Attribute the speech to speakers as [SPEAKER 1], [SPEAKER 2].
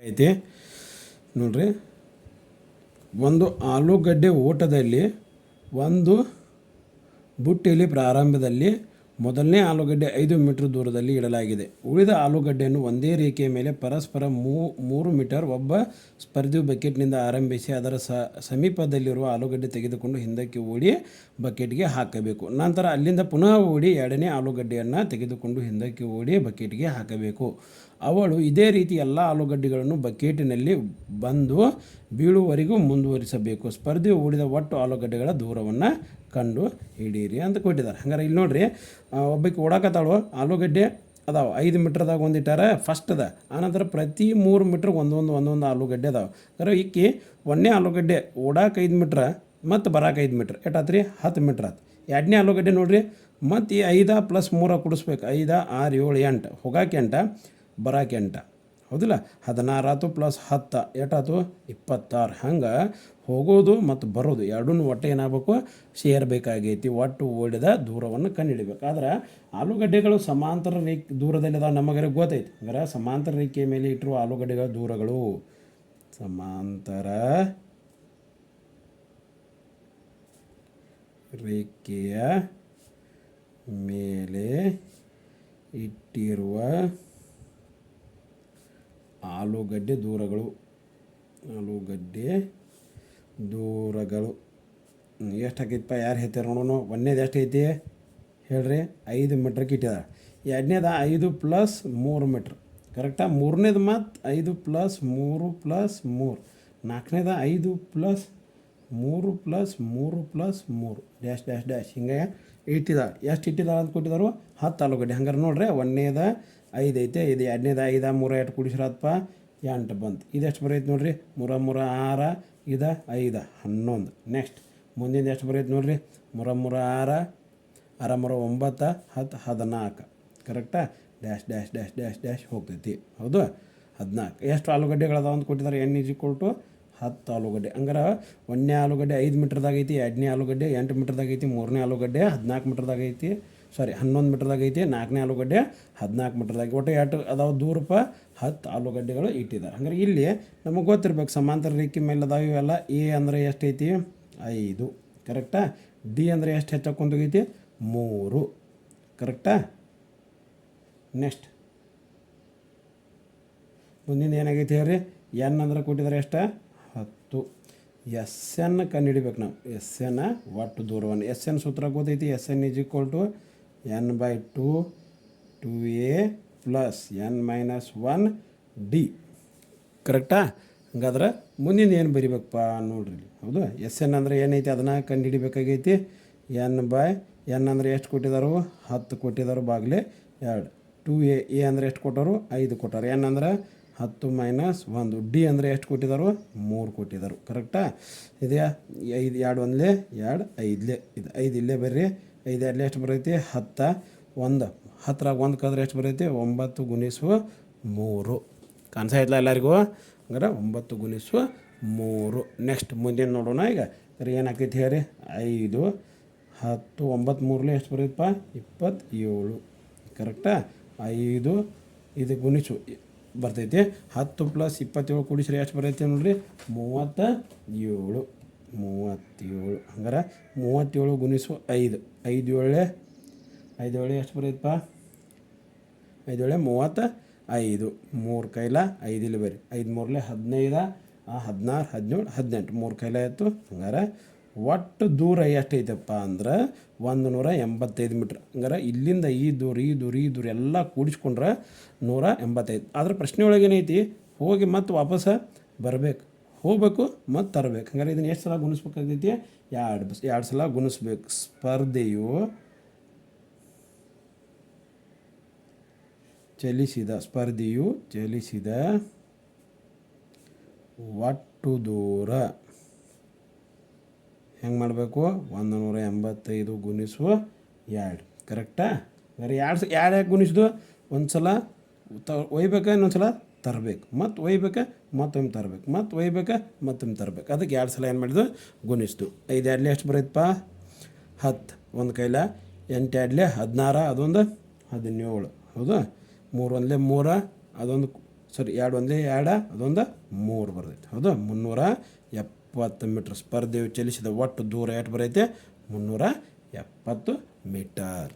[SPEAKER 1] ಐತಿ ನೋಡ್ರಿ. ಒಂದು ಆಲೂಗಡ್ಡೆ ಊಟದಲ್ಲಿ ಒಂದು ಬುಟ್ಟಿಯಲ್ಲಿ ಪ್ರಾರಂಭದಲ್ಲಿ ಮೊದಲನೇ ಆಲೂಗಡ್ಡೆ 5 ಮೀಟರ್ ದೂರದಲ್ಲಿ ಇಡಲಾಗಿದೆ. ಉಳಿದ ಆಲೂಗಡ್ಡೆಯನ್ನು ಒಂದೇ ರೇಖೆಯ ಮೇಲೆ ಪರಸ್ಪರ 3 ಮೀಟರ್ ಒಬ್ಬ ಸ್ಪರ್ಧಿಯು ಬಕೆಟ್ನಿಂದ ಆರಂಭಿಸಿ ಅದರ ಸಮೀಪದಲ್ಲಿರುವ ಆಲೂಗಡ್ಡೆ ತೆಗೆದುಕೊಂಡು ಹಿಂದಕ್ಕೆ ಓಡಿ ಬಕೆಟ್ಗೆ ಹಾಕಬೇಕು. ನಂತರ ಅಲ್ಲಿಂದ ಪುನಃ ಓಡಿ ಎರಡನೇ ಆಲೂಗಡ್ಡೆಯನ್ನು ತೆಗೆದುಕೊಂಡು ಹಿಂದಕ್ಕೆ ಓಡಿ ಬಕೆಟ್ಗೆ ಹಾಕಬೇಕು. ಅವಳು ಇದೇ ರೀತಿ ಎಲ್ಲ ಆಲೂಗಡ್ಡೆಗಳನ್ನು ಬಕೆಟಿನಲ್ಲಿ ಬಂದು ಬೀಳುವವರೆಗೂ ಮುಂದುವರಿಸಬೇಕು. ಸ್ಪರ್ಧೆಯು ಓಡಿದ ಒಟ್ಟು ಆಲೂಗಡ್ಡೆಗಳ ದೂರವನ್ನು ಕಂಡು ಹಿಡೀರಿ ಅಂತ ಕೊಟ್ಟಿದ್ದಾರೆ. ಹಂಗಾರೆ ಇಲ್ಲಿ ನೋಡ್ರಿ, ಒಬ್ಬಕ್ಕೆ ಓಡಾಕತ್ತಾಳು, ಆಲೂಗಡ್ಡೆ ಅದಾವೆ 5 ಮೀಟ್ರದಾಗ ಒಂದು ಇಟ್ಟಾರೆ ಫಸ್ಟ್ ಅದ. ಆನಂತರ ಪ್ರತಿ 3 ಮೀಟ್ರ್ ಒಂದೊಂದು ಆಲೂಗಡ್ಡೆ ಅದಾವೆ. ಅಂದ್ರೆ ಈಕಿ ಒಂದನೇ ಆಲೂಗಡ್ಡೆ ಓಡಾಕ 5 ಮೀಟ್ರ್ ಮತ್ತು ಬರಾಕ 5 ಮೀಟ್ರ್ ಎಷ್ಟಾತ್ರಿ 10 ಮೀಟ್ರ್ ಆಯ್ತು. ಎರಡನೇ ಆಲೂಗಡ್ಡೆ ನೋಡ್ರಿ, ಮತ್ತು ಈ 5 + 3 ಕುಡಿಸ್ಬೇಕು. 5, 6, 7, 8 ಹೋಗಾಕೆ 8 ಬರಾಕೆ 8 ಹೌದಿಲ್ಲ. 16 + 10 ಎಷ್ಟಾಯ್ತು 26. ಹಂಗೆ ಹೋಗೋದು ಮತ್ತು ಬರೋದು ಎರಡೂ ಒಟ್ಟು ಏನಾಗಬೇಕು ಸೇರಬೇಕಾಗೈತಿ. ಒಟ್ಟು ಓಡಿದ ದೂರವನ್ನು ಕಂಡುಹಿಡಬೇಕು. ಆದ್ರೆ ಆಲೂಗಡ್ಡೆಗಳು ಸಮಾಂತರ ರೇಖೆ ದೂರದಲ್ಲಿದ್ದಾವೆ ನಮಗೆ ಗೊತ್ತೈತಿ. ಅಂದ್ರೆ ಸಮಾಂತರ ರೇಖೆಯ ಮೇಲೆ ಇಟ್ಟಿರುವ ಆಲೂಗಡ್ಡೆಗಳ ದೂರಗಳು ಸಮಾಂತರ ರೇಖೆಯ ಮೇಲೆ ಇಟ್ಟಿರುವ ಆಲೂಗಡ್ಡೆ ದೂರಗಳು ಎಷ್ಟಾಕೈತಪ್ಪ ಯಾರು ಹೇಳ್ತಾರೆ ನೋಡೋಣ. ಒಂದನೇದು ಎಷ್ಟು ಐತಿ ಹೇಳ್ರಿ 5 ಮೀಟ್ರಿಗೆ ಇಟ್ಟಿದ್ದಾರೆ. ಎರಡನೇದು 5 + 3 ಮೀಟ್ರ್ ಕರೆಕ್ಟಾ. ಮೂರನೇದು ಮತ್ತು 5 + 3 + 3. ನಾಲ್ಕನೇದು 5 + 3 + 3 + 3 ಡ್ಯಾಶ್ ಡ್ಯಾಶ್ ಡ್ಯಾಶ್ ಹಿಂಗೆ ಇಟ್ಟಿದ್ದಾರೆ. ಎಷ್ಟು ಇಟ್ಟಿದ್ದಾರೆ ಅಂತ ಕೊಟ್ಟಿದ್ದಾರೆ 10 ಆಲೂಗಡ್ಡೆ. ಹಂಗಾರೆ ನೋಡ್ರಿ, ಒಂದನೇದು 5 ಐತೆ, ಇದು ಎರಡನೇದು 5 3 8 ಕೂಡಿಸ್ರಪ್ಪ 8 ಬಂತು. ಇದೆಷ್ಟು ಬರೈತೆ ನೋಡ್ರಿ 3 3 6, ಇದು 5 11. ನೆಕ್ಸ್ಟ್ ಮುಂದಿನ ಎಷ್ಟು ಬರೈತೆ ನೋಡ್ರಿ 3 3 6 6 3 9 10 14 ಕರೆಕ್ಟಾ. Dash dash dash dash dash ಹೋಗ್ತೈತಿ. ಹೌದು 14. ಎಷ್ಟು ಆಲೂಗಡ್ಡೆಗಳದಾವ ಅಂತ ಕೊಟ್ಟಿದ್ದಾರೆ n = 10 ಆಲೂಗಡ್ಡೆ. ಹಂಗಾರೆ ಒಂದನೇ ಆಲೂಗಡ್ಡೆ 5 ಮೀಟ್ರ್ದಾಗ ಐತಿ, ಎರಡನೇ ಆಲೂಗಡ್ಡೆ 8 ಮೀಟ್ರ್ದಾಗ ಐತಿ, ಮೂರನೇ ಆಲೂಗಡ್ಡೆ 14 ಮೀಟ್ರ್ದಾಗ ಐತಿ, 11 ಮೀಟ್ರ್ದಾಗ ಐತಿ, ನಾಲ್ಕನೇ ಆಲೂಗಡ್ಡೆ 14 ಮೀಟ್ರ್ದಾಗ. ಒಟ್ಟು ಎಷ್ಟು ಅದಾವೆ ದೂರಪ್ಪ 10 ಆಲೂಗಡ್ಡೆಗಳು ಇಟ್ಟಿದ್ದಾರೆ. ಹಂಗಾರೆ ಇಲ್ಲಿ ನಮಗೆ ಗೊತ್ತಿರ್ಬೇಕು ಸಮಾಂತರ ರೇಖೆ ಮೇಲೆ ಅದಾವೆ ಇವೆಲ್ಲ. ಎ ಅಂದರೆ ಎಷ್ಟು ಐತಿ 5 ಕರೆಕ್ಟಾ. ಡಿ ಅಂದರೆ ಎಷ್ಟು ಹೆಚ್ಚಾಕೊಂಡೋಗೈತಿ 3 ಕರೆಕ್ಟಾ. ನೆಕ್ಸ್ಟ್ ಮುಂದಿನ ಏನಾಗೈತಿ ಹೇಳ್ರಿ, ಎನ್ ಅಂದ್ರೆ ಕೊಟ್ಟಿದ್ದಾರೆ ಎಷ್ಟು 10. ಎಸ್ ಎನ್ ಕಂಡುಹಿಡಿಬೇಕು ನಾವು. ಎಸ್ ಎನ್ ಒಟ್ಟು ದೂರವನ್ನು. ಎಸ್ ಎನ್ ಸೂತ್ರ ಗೊತ್ತೈತಿ. S N = n/2 2a + n - 1 d ಕರೆಕ್ಟಾ. ಹಂಗಾದ್ರೆ ಮುಂದಿನ ಏನು ಬರಿಬೇಕಪ್ಪ ನೋಡ್ರಿ. ಹೌದು ಎಸ್ ಎನ್ ಅಂದರೆ ಏನೈತಿ ಅದನ್ನು ಕಂಡುಹಿಡಿಬೇಕಾಗೈತಿ. n ಅಂದರೆ ಎಷ್ಟು ಕೊಟ್ಟಿದ್ದಾರೆ 10 ಕೊಟ್ಟಿದ್ದಾರೆ ಬಾಗಿಲೆ 2. 2a ಅಂದರೆ ಎಷ್ಟು ಕೊಟ್ಟರು 5 ಕೊಟ್ಟಾರೆ. n ಅಂದ್ರೆ 10 - 1. ಡಿ ಅಂದರೆ ಎಷ್ಟು ಕೊಟ್ಟಿದ್ದಾರೆ 3 ಕೊಟ್ಟಿದ್ದಾರೆ ಕರೆಕ್ಟಾ. ಇದೆಯಾ 5 2 1 2 5 ಇದು 5 ಇಲ್ಲೇ ಬರ್ರಿ. 5 2 ಎಷ್ಟು ಬರೈತಿ 10. 1 10ರಾಗ 1 ಕಳೆದ್ರೆ ಎಷ್ಟು ಬರೈತಿ 9 × 3 ಕಾಣಿಸ್ತಾ ಎಲ್ಲರಿಗೂ. ಹಂಗಾರೆ 9 × 3. ನೆಕ್ಸ್ಟ್ ಮುಂದಿನ ನೋಡೋಣ. ಈಗ ಏನಾಕೈತಿ ಹೇಳ್ರಿ 5 10 9 3 ಎಷ್ಟು ಬರೈತಪ್ಪ 27 ಕರೆಕ್ಟಾ. 5 ಇದು ಗುಣಿಸು ಬರ್ತೈತಿ. 10 + 27 ಕೂಡಿಸ್ರಿ ಎಷ್ಟು ಬರೈತಿ ನೋಡ್ರಿ 37. ಹಂಗಾರೆ 37 × 5 5 7 ಎಷ್ಟು ಬರೈತಪ್ಪ 5 7 35. 3 ಕೈಲ 5 ಇಲ್ಲಿ ಬರ್ರಿ. 5 3 15 16 17 18 3 ಕೈಲ ಆಯಿತು. ಹಂಗಾರೆ ಒಟ್ಟು ದೂರ ಎಷ್ಟೈತಪ್ಪ ಅಂದ್ರೆ 185 ಮೀಟ್ರ್. ಹಂಗಾರೆ ಇಲ್ಲಿಂದ ಈ ದೂರ ಎಲ್ಲ ಕೂಡಿಸ್ಕೊಂಡ್ರೆ 185. ಆದ್ರೆ ಪ್ರಶ್ನೆ ಒಳಗೆ ಏನೈತಿ ಹೋಗಿ ಮತ್ತು ವಾಪಸ್ ಬರಬೇಕು, ಹೋಗ್ಬೇಕು ಮತ್ತು ತರಬೇಕು. ಹಂಗಾರೆ ಇದನ್ನು ಎಷ್ಟು ಸಲ ಗುಣಿಸ್ಬೇಕಾಗೈತಿ 2 ಸಲ ಗುಣಿಸ್ಬೇಕು. ಸ್ಪರ್ಧೆಯು ಚಲಿಸಿದ ಒಟ್ಟು ದೂರ ಹೆಂಗೆ ಮಾಡಬೇಕು 185 × 2 ಕರೆಕ್ಟಾ. ಅಂದರೆ 2 ಯಾಕೆ ಗುಣಿಸಿದು ಒಂದು ಸಲ ಒಯ್ಬೇಕಾ ಇನ್ನೊಂದು ಸಲ ತರಬೇಕು, ಮತ್ತು ಒಯ್ಬೇಕಾ ಮತ್ತೊಮ್ಮೆ ತರಬೇಕು, ಮತ್ತು ಒಯ್ಬೇಕಾ ಮತ್ತೊಮ್ಮೆ ತರಬೇಕು. ಅದಕ್ಕೆ 2 ಸಲ ಏನು ಮಾಡಿದ್ದು ಗುಣಿಸ್ತು. 5 2 ಎಷ್ಟು ಬರೈತಪ್ಪ 10. ಒಂದು ಕೈಲ 8 2 16 ಅದೊಂದು 17. ಹೌದಾ 3 1 3 ಅದೊಂದು ಸರಿ 2 ಒಂದೇ 2 ಅದೊಂದು 3 ಬರ್ತೈತೆ ಹೌದು 370 ಮೀಟರ್ ಸ್ಪರ್ಧೆಯು ಚಲಿಸಿದ ಒಟ್ಟು ದೂರ ಎಷ್ಟು ಬರೈತೆ 370 ಮೀಟರ್.